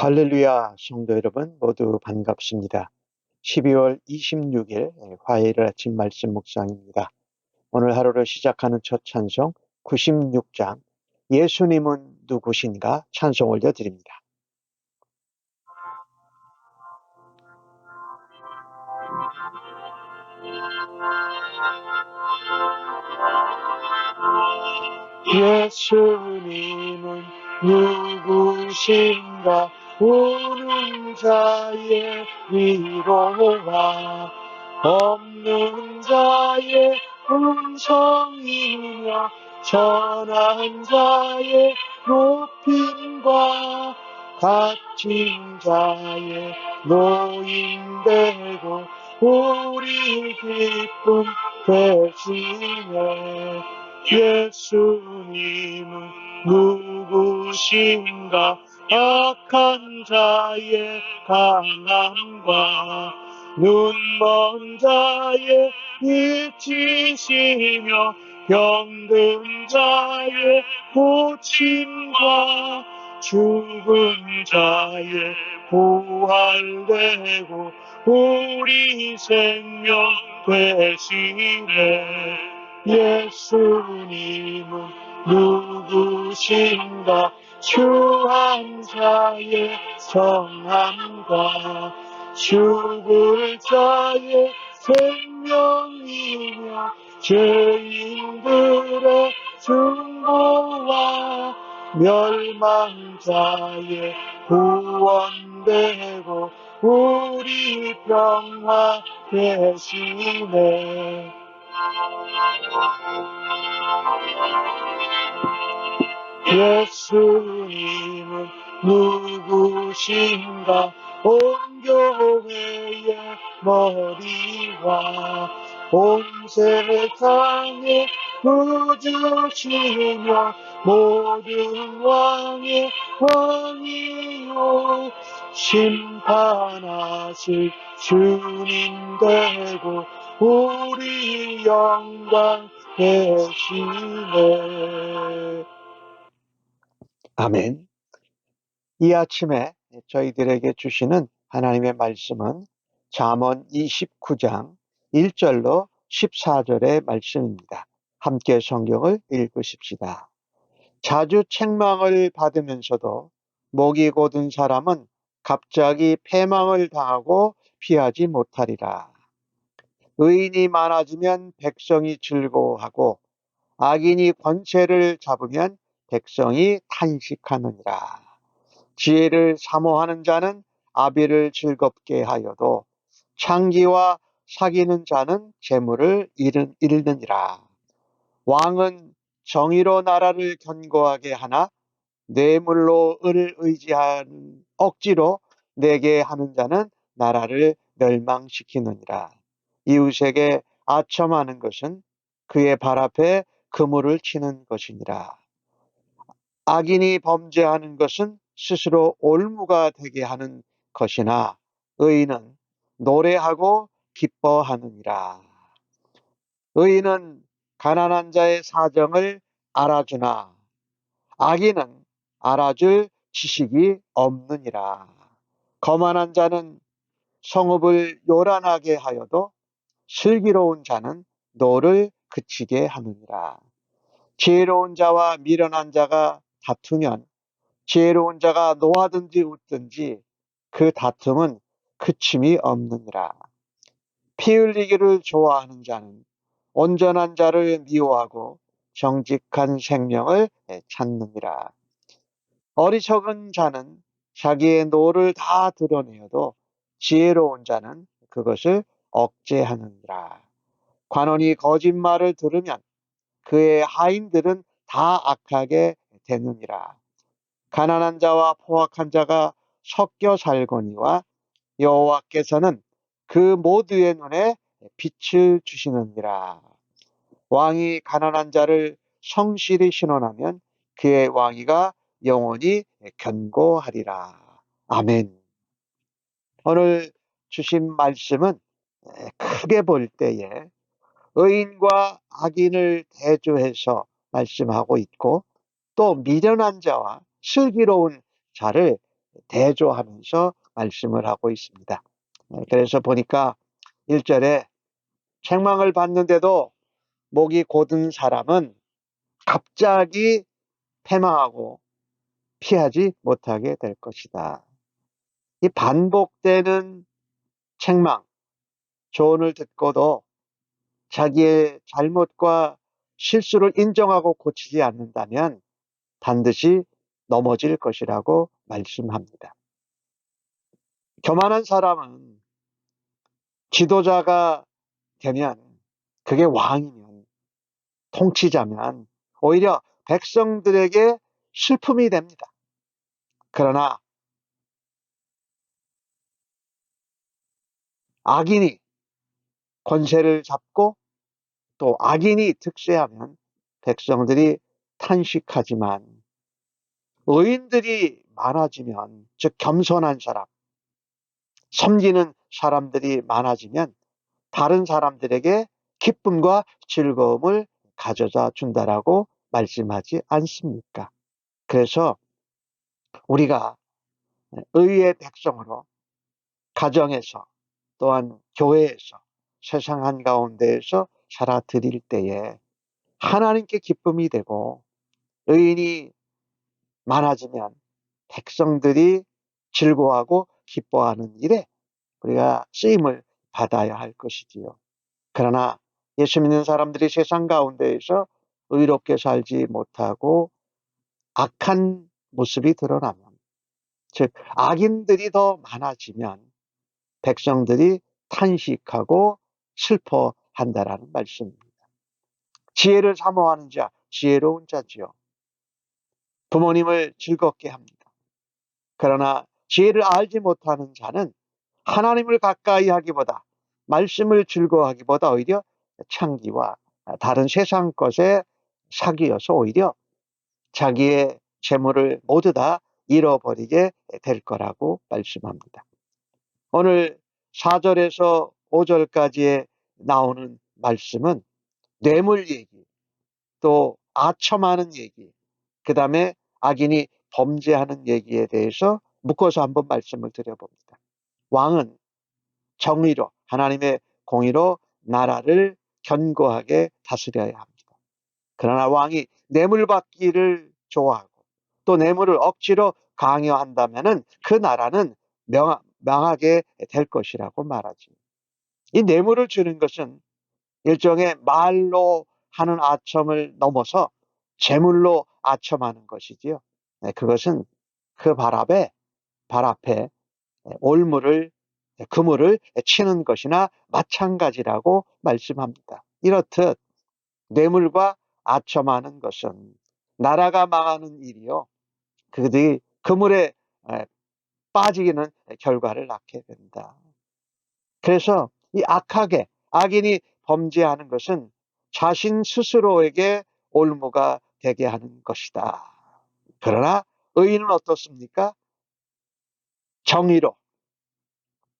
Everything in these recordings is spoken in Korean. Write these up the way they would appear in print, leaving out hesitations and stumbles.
할렐루야, 성도 여러분 모두 반갑습니다. 12월 26일 화요일 아침 말씀 묵상입니다. 오늘 하루를 시작하는 첫 찬송 96장 예수님은 누구신가 찬송 올려드립니다. 예수님은 누구신가 우는 자의 위로와 없는 자의 음성이며 전한 자의 높임과 갇힌 자의 노인되고 우리 기쁨 되시네. 예수님은 누구신가 악한 자의 강함과 눈먼 자의 빛이시며 병든 자의 고침과 죽은 자의 부활되고 우리 생명 되시네. 예수님은 누구신가 추한 자의 성함과 죽을 자의 생명이며 죄인들의 중보와 멸망자의 구원되고 우리 평화 되시네. 예수님은 누구신가 온 교회의 머리와 온 세상의 구주시며 모든 왕의 왕이요 심판하실 주님 되고 우리 영광 되시네. 아멘. 이 아침에 저희들에게 주시는 하나님의 말씀은 잠언 29장 1절로 14절의 말씀입니다. 함께 성경을 읽으십시다. 자주 책망을 받으면서도 목이 곧은 사람은 갑자기 패망을 당하고 피하지 못하리라. 의인이 많아지면 백성이 즐거워하고 악인이 권세를 잡으면 백성이 탄식하느니라. 지혜를 사모하는 자는 아비를 즐겁게 하여도 창기와 사귀는 자는 재물을 잃느니라. 왕은 정의로 나라를 견고하게 하나 뇌물로 을 의지하는 억지로 내게 하는 자는 나라를 멸망시키느니라. 이웃에게 아첨하는 것은 그의 발 앞에 그물을 치는 것이니라. 악인이 범죄하는 것은 스스로 올무가 되게 하는 것이나 의인은 노래하고 기뻐하느니라. 의인은 가난한 자의 사정을 알아주나 악인은 알아줄 지식이 없느니라. 거만한 자는 성읍을 요란하게 하여도 슬기로운 자는 노를 그치게 하느니라. 지혜로운 자와 미련한 자가 다투면 지혜로운 자가 노하든지 웃든지 그 다툼은 그침이 없느니라. 피 흘리기를 좋아하는 자는 온전한 자를 미워하고 정직한 생명을 찾느니라. 어리석은 자는 자기의 노를 다 드러내어도 지혜로운 자는 그것을 억제하느니라. 관원이 거짓말을 들으면 그의 하인들은 다 악하게 되느니라. 가난한 자와 포악한 자가 섞여 살거니와 여호와께서는 그 모두의 눈에 빛을 주시느니라. 왕이 가난한 자를 성실히 신원하면 그의 왕위가 영원히 견고하리라. 아멘. 오늘 주신 말씀은 크게 볼 때에 의인과 악인을 대조해서 말씀하고 있고 또 미련한 자와 슬기로운 자를 대조하면서 말씀을 하고 있습니다. 그래서 보니까 1절에 책망을 받는데도 목이 곧은 사람은 갑자기 패망하고 피하지 못하게 될 것이다. 이 반복되는 책망, 조언을 듣고도 자기의 잘못과 실수를 인정하고 고치지 않는다면 반드시 넘어질 것이라고 말씀합니다. 교만한 사람은 지도자가 되면, 그게 왕이면, 통치자면 오히려 백성들에게 슬픔이 됩니다. 그러나 악인이 권세를 잡고 또 악인이 득세하면 백성들이 탄식하지만, 의인들이 많아지면, 즉 겸손한 사람, 섬기는 사람들이 많아지면 다른 사람들에게 기쁨과 즐거움을 가져다 준다라고 말씀하지 않습니까? 그래서 우리가 의의 백성으로 가정에서 또한 교회에서 세상 한가운데에서 살아드릴 때에 하나님께 기쁨이 되고, 의인이 많아지면 백성들이 즐거워하고 기뻐하는 일에 우리가 쓰임을 받아야 할 것이지요. 그러나 예수 믿는 사람들이 세상 가운데에서 의롭게 살지 못하고 악한 모습이 드러나면, 즉 악인들이 더 많아지면 백성들이 탄식하고 슬퍼한다라는 말씀입니다. 지혜를 사모하는 자, 지혜로운 자지요. 부모님을 즐겁게 합니다. 그러나 지혜를 알지 못하는 자는 하나님을 가까이 하기보다, 말씀을 즐거워하기보다 오히려 창기와 다른 세상 것에 사귀어서 오히려 자기의 재물을 모두 다 잃어버리게 될 거라고 말씀합니다. 오늘 4절에서 5절까지에 나오는 말씀은 뇌물 얘기, 또 아첨하는 얘기, 그 다음에 악인이 범죄하는 얘기에 대해서 묶어서 한번 말씀을 드려봅니다. 왕은 정의로, 하나님의 공의로 나라를 견고하게 다스려야 합니다. 그러나 왕이 뇌물 받기를 좋아하고 또 뇌물을 억지로 강요한다면 그 나라는 망하게 될 것이라고 말하지. 이 뇌물을 주는 것은 일종의 말로 하는 아첨을 넘어서 재물로 아첨하는 것이지요. 그것은 그 발 앞에 올무를, 그물을 치는 것이나 마찬가지라고 말씀합니다. 이렇듯 뇌물과 아첨하는 것은 나라가 망하는 일이요, 그들이 그물에 빠지기는 결과를 낳게 된다. 그래서 이 악인이 범죄하는 것은 자신 스스로에게 올무가 되게 하는 것이다. 그러나 의인은 어떻습니까? 정의로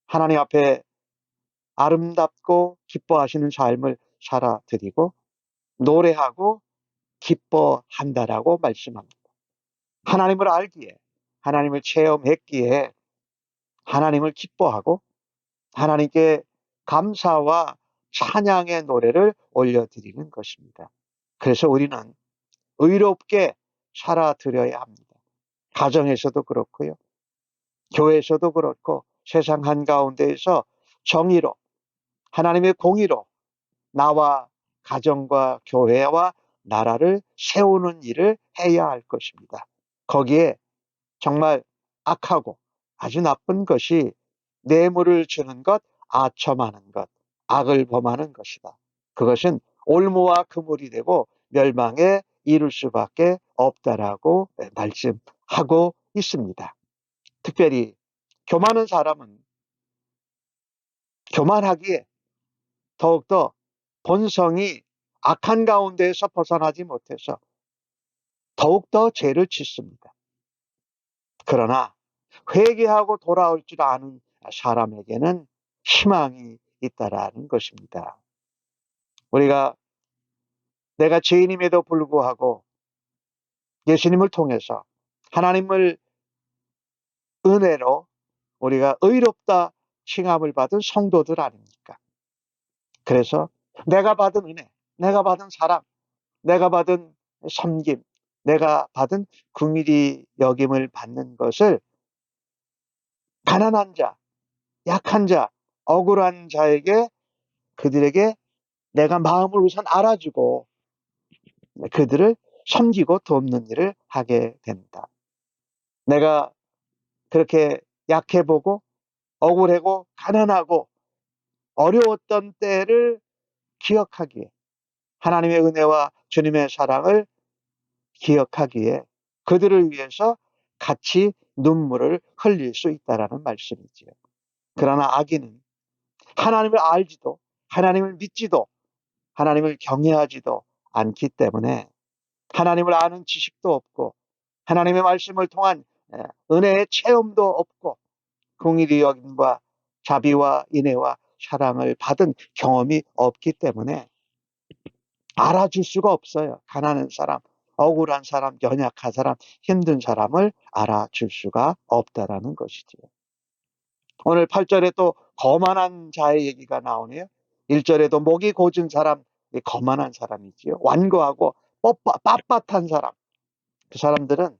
하나님 앞에 아름답고 기뻐하시는 삶을 살아드리고 노래하고 기뻐한다라고 말씀합니다. 하나님을 알기에, 하나님을 체험했기에 하나님을 기뻐하고 하나님께 감사와 찬양의 노래를 올려드리는 것입니다. 그래서 우리는 의롭게 살아드려야 합니다. 가정에서도 그렇고요, 교회에서도 그렇고, 세상 한가운데에서 정의로, 하나님의 공의로 나와 가정과 교회와 나라를 세우는 일을 해야 할 것입니다. 거기에 정말 악하고 아주 나쁜 것이 뇌물을 주는 것, 아첨하는 것, 악을 범하는 것이다. 그것은 올무와 그물이 되고 멸망에 이를 수밖에 없다라고 말씀하고 있습니다. 특별히 교만한 사람은 교만하기에 더욱더 본성이 악한 가운데에서 벗어나지 못해서 더욱더 죄를 짓습니다. 그러나 회개하고 돌아올 줄 아는 사람에게는 희망이 있다라는 것입니다. 우리가 내가 죄인임에도 불구하고 예수님을 통해서 하나님을 은혜로 우리가 의롭다 칭함을 받은 성도들 아닙니까? 그래서 내가 받은 은혜, 내가 받은 사랑, 내가 받은 섬김, 내가 받은 긍휼히 여김을 받는 것을 가난한 자, 약한 자, 억울한 자에게, 그들에게 내가 마음을 우선 알아주고 그들을 섬기고 돕는 일을 하게 된다. 내가 그렇게 약해 보고 억울하고 가난하고 어려웠던 때를 기억하기에, 하나님의 은혜와 주님의 사랑을 기억하기에 그들을 위해서 같이 눈물을 흘릴 수 있다라는 말씀이지요. 그러나 악인은 하나님을 알지도, 하나님을 믿지도, 하나님을 경외하지도 않기 때문에 하나님을 아는 지식도 없고 하나님의 말씀을 통한 은혜의 체험도 없고 긍휼히 여김과 자비와 인애와 사랑을 받은 경험이 없기 때문에 알아줄 수가 없어요. 가난한 사람, 억울한 사람, 연약한 사람, 힘든 사람을 알아줄 수가 없다라는 것이지요. 오늘 8절에 또 거만한 자의 얘기가 나오네요. 1절에도 목이 고진 사람, 거만한 사람이지요. 완고하고 빳빳한 사람. 그 사람들은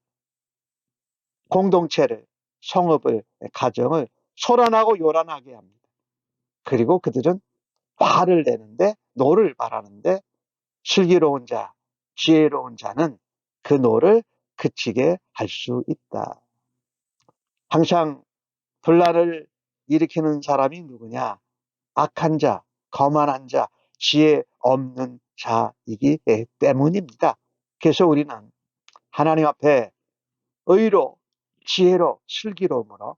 공동체를, 성읍을, 가정을 소란하고 요란하게 합니다. 그리고 그들은 화를 내는데, 노를 바라는데 슬기로운 자, 지혜로운 자는 그 노를 그치게 할 수 있다. 항상 분란을 일으키는 사람이 누구냐? 악한 자, 거만한 자, 지혜 없는 자이기 때문입니다. 그래서 우리는 하나님 앞에 의로, 지혜로, 슬기로움으로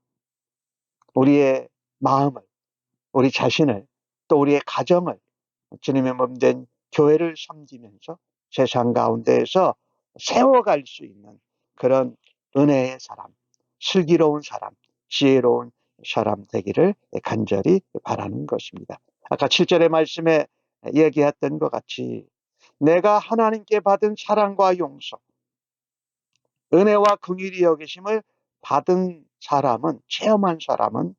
우리의 마음을, 우리 자신을, 또 우리의 가정을, 주님의 몸된 교회를 섬기면서 세상 가운데에서 세워갈 수 있는 그런 은혜의 사람, 슬기로운 사람, 지혜로운 사람 되기를 간절히 바라는 것입니다. 아까 7절의 말씀에 얘기했던 것 같이 내가 하나님께 받은 사랑과 용서, 은혜와 긍휼히 여기심을 받은 사람은, 체험한 사람은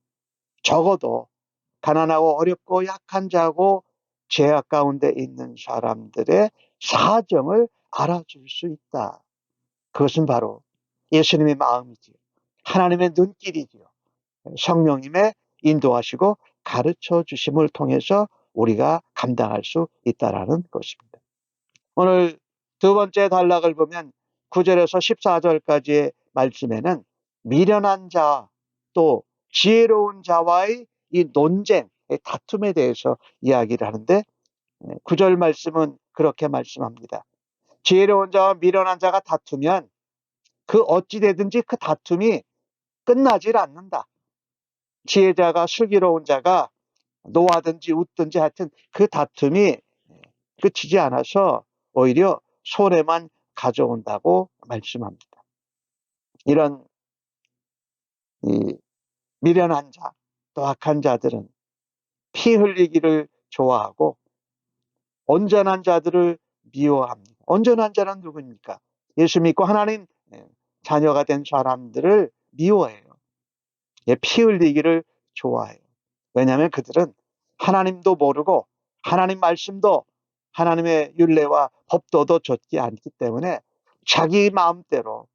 적어도 가난하고 어렵고 약한 자고 죄악 가운데 있는 사람들의 사정을 알아줄 수 있다. 그것은 바로 예수님의 마음이지요. 하나님의 눈길이지요. 성령님의 인도하시고 가르쳐 주심을 통해서 우리가 감당할 수 있다는 것입니다. 오늘 두 번째 단락을 보면 9절에서 14절까지의 말씀에는 미련한 자, 또 지혜로운 자와의 이 논쟁, 다툼에 대해서 이야기를 하는데 9절 말씀은 그렇게 말씀합니다. 지혜로운 자와 미련한 자가 다투면 그 어찌 되든지 그 다툼이 끝나질 않는다. 지혜자가 슬기로운 자가 노하든지 웃든지 하여튼 그 다툼이 끝이지 않아서 오히려 손해만 가져온다고 말씀합니다. 이런 이 미련한 자, 또 악한 자들은 피 흘리기를 좋아하고 온전한 자들을 미워합니다. 온전한 자는 누구입니까? 예수 믿고 하나님 자녀가 된 사람들을 미워해요. 피 흘리기를 좋아해요. 왜냐하면 그들은 하나님도 모르고 하나님 말씀도 하나님의 율례와 법도도 좇지 않기 때문에 자기 마음대로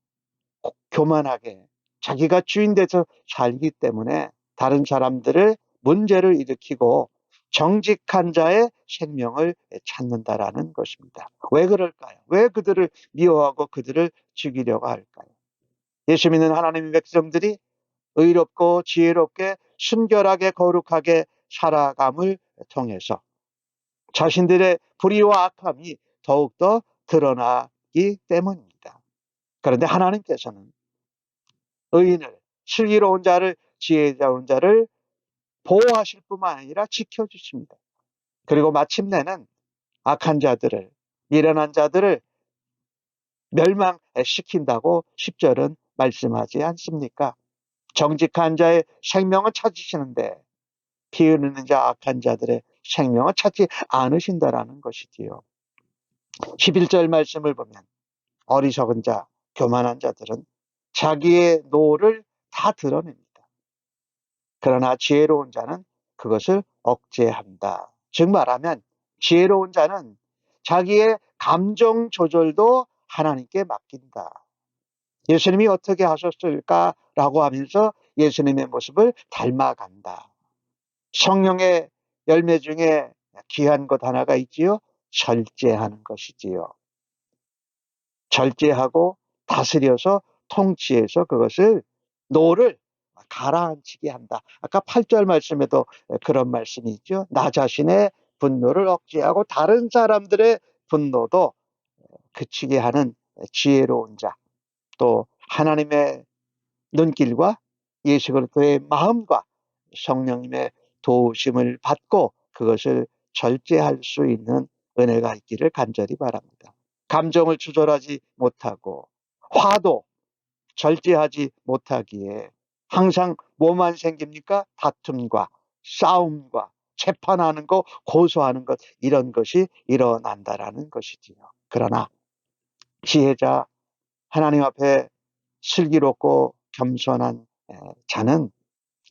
교만하게 자기가 주인 돼서 살기 때문에 다른 사람들을 문제를 일으키고 정직한 자의 생명을 찾는다라는 것입니다. 왜 그럴까요? 왜 그들을 미워하고 그들을 죽이려고 할까요? 예수 믿는 하나님의 백성들이 의롭고 지혜롭게 순결하게 거룩하게 살아감을 통해서 자신들의 불의와 악함이 더욱더 드러나기 때문입니다. 그런데 하나님께서는 의인을, 슬기로운 자를, 지혜로운 자를 보호하실 뿐만 아니라 지켜주십니다. 그리고 마침내는 악한 자들을, 미련한 자들을 멸망시킨다고 10절은 말씀하지 않습니까? 정직한 자의 생명을 찾으시는데 피 흘리는 자, 악한 자들의 생명을 찾지 않으신다라는 것이지요. 11절 말씀을 보면 어리석은 자, 교만한 자들은 자기의 노를 다 드러냅니다. 그러나 지혜로운 자는 그것을 억제한다. 즉 말하면 지혜로운 자는 자기의 감정 조절도 하나님께 맡긴다. 예수님이 어떻게 하셨을까라고 하면서 예수님의 모습을 닮아간다. 성령의 열매 중에 귀한 것 하나가 있지요. 절제하는 것이지요. 절제하고 다스려서 통치해서 그것을 노를 가라앉히게 한다. 아까 8절 말씀에도 그런 말씀이 있죠. 나 자신의 분노를 억제하고 다른 사람들의 분노도 그치게 하는 지혜로운 자, 또 하나님의 눈길과 예수 그리스도의 마음과 성령님의 도우심을 받고 그것을 절제할 수 있는 은혜가 있기를 간절히 바랍니다. 감정을 조절하지 못하고 화도 절제하지 못하기에 항상 뭐만 생깁니까? 다툼과 싸움과 재판하는 것, 고소하는 것, 이런 것이 일어난다라는 것이지요. 그러나 지혜자, 하나님 앞에 슬기롭고 겸손한 자는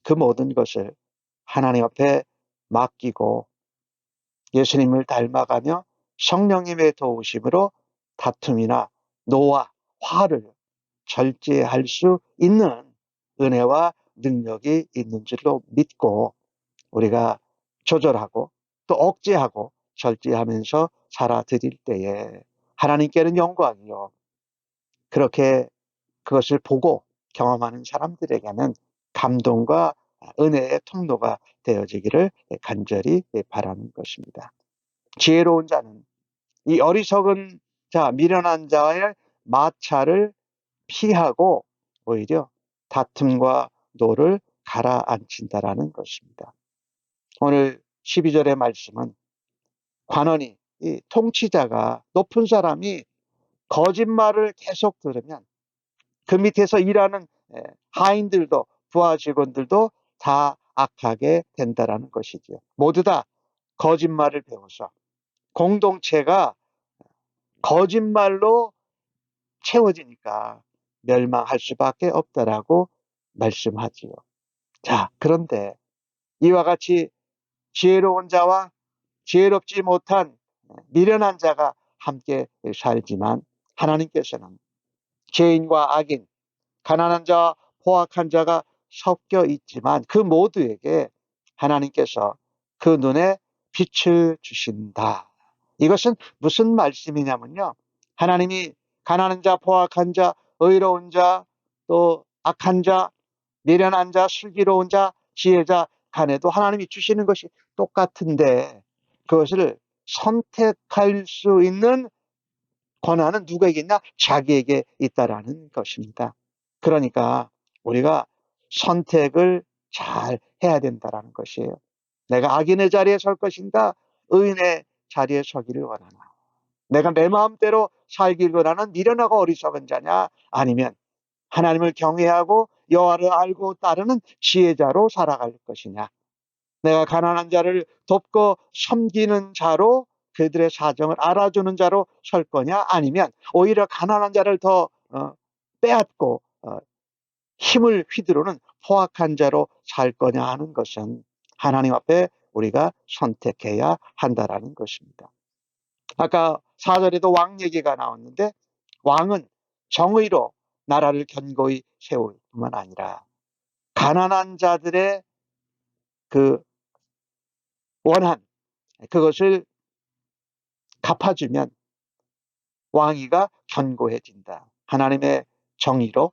그 모든 것을 하나님 앞에 맡기고 예수님을 닮아가며 성령님의 도우심으로 다툼이나 노와 화를 절제할 수 있는 은혜와 능력이 있는 줄로 믿고 우리가 조절하고 또 억제하고 절제하면서 살아드릴 때에 하나님께는 영광이요. 그렇게 그것을 보고 경험하는 사람들에게는 감동과 은혜의 통로가 되어지기를 간절히 바라는 것입니다. 지혜로운 자는 이 어리석은 자, 미련한 자의 마찰을 피하고 오히려 다툼과 노를 가라앉힌다라는 것입니다. 오늘 12절의 말씀은 관원이, 이 통치자가, 높은 사람이 거짓말을 계속 들으면 그 밑에서 일하는 하인들도, 부하 직원들도 다 악하게 된다라는 것이죠. 모두 다 거짓말을 배워서 공동체가 거짓말로 채워지니까 멸망할 수밖에 없다라고 말씀하지요. 자, 그런데 이와 같이 지혜로운 자와 지혜롭지 못한 미련한 자가 함께 살지만 하나님께서는 죄인과 악인, 가난한 자와 포악한 자가 섞여 있지만 그 모두에게 하나님께서 그 눈에 빛을 주신다. 이것은 무슨 말씀이냐면요. 하나님이 가난한 자, 포악한 자, 의로운 자, 또 악한 자, 미련한 자, 슬기로운 자, 지혜자 간에도 하나님이 주시는 것이 똑같은데 그것을 선택할 수 있는 권한은 누구에게 있냐? 자기에게 있다라는 것입니다. 그러니까 우리가 선택을 잘 해야 된다라는 것이에요. 내가 악인의 자리에 설 것인가? 의인의 자리에 서기를 원하나? 내가 내 마음대로 살기를 원하는 미련하고 어리석은 자냐? 아니면 하나님을 경외하고 여호와를 알고 따르는 지혜자로 살아갈 것이냐? 내가 가난한 자를 돕고 섬기는 자로 그들의 사정을 알아주는 자로 설 거냐? 아니면 오히려 가난한 자를 더 빼앗고 힘을 휘두르는 포악한 자로 살 거냐 하는 것은 하나님 앞에 우리가 선택해야 한다라는 것입니다. 아까 4절에도 왕 얘기가 나왔는데 왕은 정의로 나라를 견고히 세울 뿐만 아니라 가난한 자들의 그 원한, 그것을 갚아주면 왕위가 견고해진다. 하나님의 정의로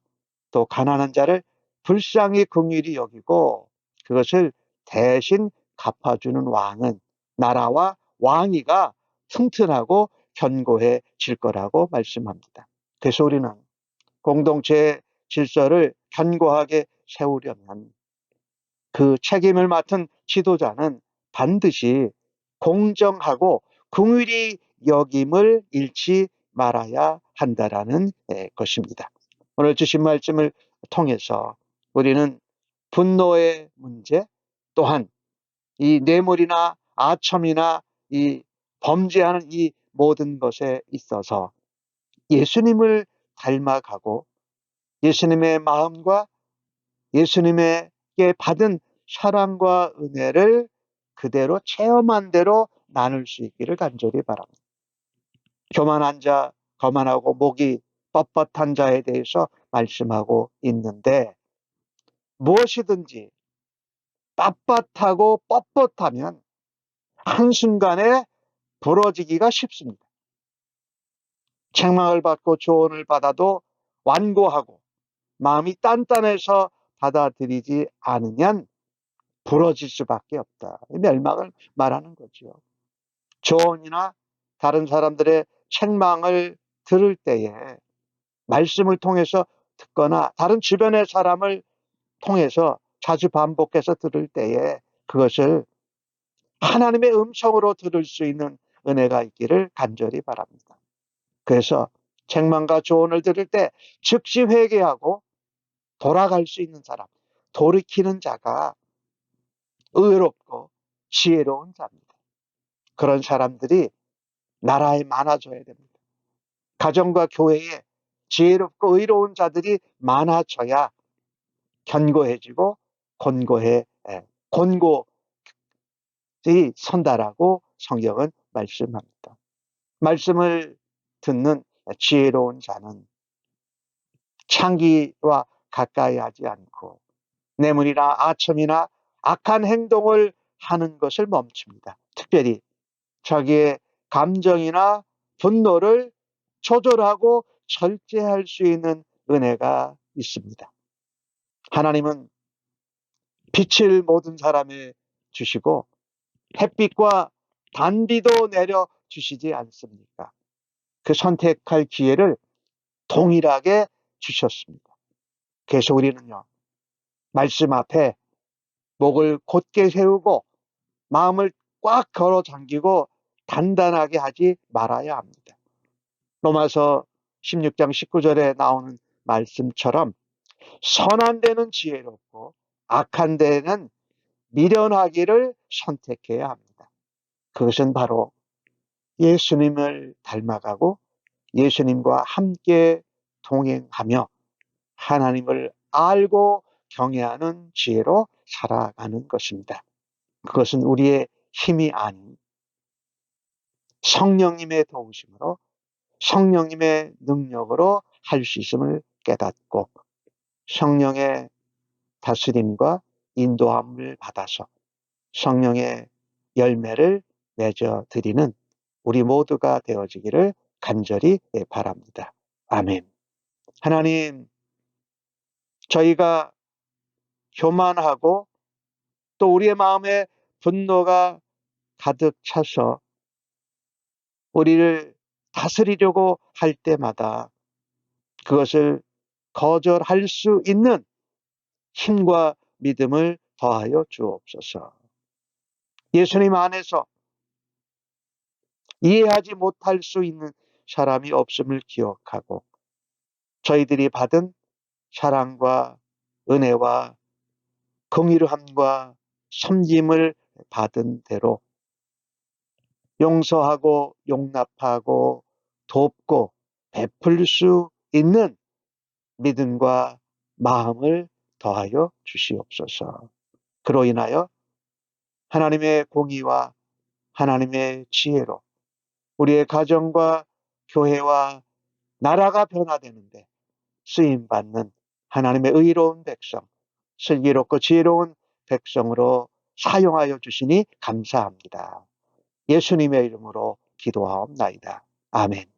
또 가난한 자를 불쌍히 긍휼히 여기고 그것을 대신 갚아주는 왕은 나라와 왕위가 튼튼하고 견고해질 거라고 말씀합니다. 그래서 우리는 공동체의 질서를 견고하게 세우려면 그 책임을 맡은 지도자는 반드시 공정하고 긍휼히 여김을 잃지 말아야 한다라는 것입니다. 오늘 주신 말씀을 통해서 우리는 분노의 문제 또한 이 뇌물이나 아첨이나 이 범죄하는 이 모든 것에 있어서 예수님을 닮아가고 예수님의 마음과 예수님에게 받은 사랑과 은혜를 그대로 체험한 대로 나눌 수 있기를 간절히 바랍니다. 교만한 자, 거만하고 목이 뻣뻣한 자에 대해서 말씀하고 있는데, 무엇이든지 빳빳하고 뻣뻣하면 한순간에 부러지기가 쉽습니다. 책망을 받고 조언을 받아도 완고하고 마음이 단단해서 받아들이지 않으면 부러질 수밖에 없다. 멸망을 말하는 거죠. 조언이나 다른 사람들의 책망을 들을 때에 말씀을 통해서 듣거나 다른 주변의 사람을 통해서 자주 반복해서 들을 때에 그것을 하나님의 음성으로 들을 수 있는 은혜가 있기를 간절히 바랍니다. 그래서 책망과 조언을 들을 때 즉시 회개하고 돌아갈 수 있는 사람, 돌이키는 자가 의롭고 지혜로운 자입니다. 그런 사람들이 나라에 많아져야 됩니다. 가정과 교회에 지혜롭고 의로운 자들이 많아져야 견고해지고 곤고히 선다라고 성경은 말씀합니다. 말씀을 듣는 지혜로운 자는 창기와 가까이 하지 않고 뇌물이나 아첨이나 악한 행동을 하는 것을 멈춥니다. 특별히 자기의 감정이나 분노를 조절하고 절제할 수 있는 은혜가 있습니다. 하나님은 빛을 모든 사람에 주시고 햇빛과 단비도 내려 주시지 않습니까? 그 선택할 기회를 동일하게 주셨습니다. 그래서 우리는요, 말씀 앞에 목을 곧게 세우고 마음을 꽉 걸어 잠기고 단단하게 하지 말아야 합니다. 로마서 16장 19절에 나오는 말씀처럼 선한 데는 지혜롭고 악한 데는 미련하기를 선택해야 합니다. 그것은 바로 예수님을 닮아가고 예수님과 함께 동행하며 하나님을 알고 경외하는 지혜로 살아가는 것입니다. 그것은 우리의 힘이 아닌 성령님의 도우심으로 성령님의 능력으로 할 수 있음을 깨닫고 성령의 다스림과 인도함을 받아서 성령의 열매를 맺어드리는 우리 모두가 되어지기를 간절히 바랍니다. 아멘. 하나님, 저희가 교만하고 또 우리의 마음에 분노가 가득 차서 우리를 다스리려고 할 때마다 그것을 거절할 수 있는 힘과 믿음을 더하여 주옵소서. 예수님 안에서 이해하지 못할 수 있는 사람이 없음을 기억하고 저희들이 받은 사랑과 은혜와 긍휼함과 섬김을 받은 대로 용서하고 용납하고 돕고 베풀 수 있는 믿음과 마음을 더하여 주시옵소서. 그로 인하여 하나님의 공의와 하나님의 지혜로 우리의 가정과 교회와 나라가 변화되는데 쓰임받는 하나님의 의로운 백성, 슬기롭고 지혜로운 백성으로 사용하여 주시니 감사합니다. 예수님의 이름으로 기도하옵나이다. 아멘.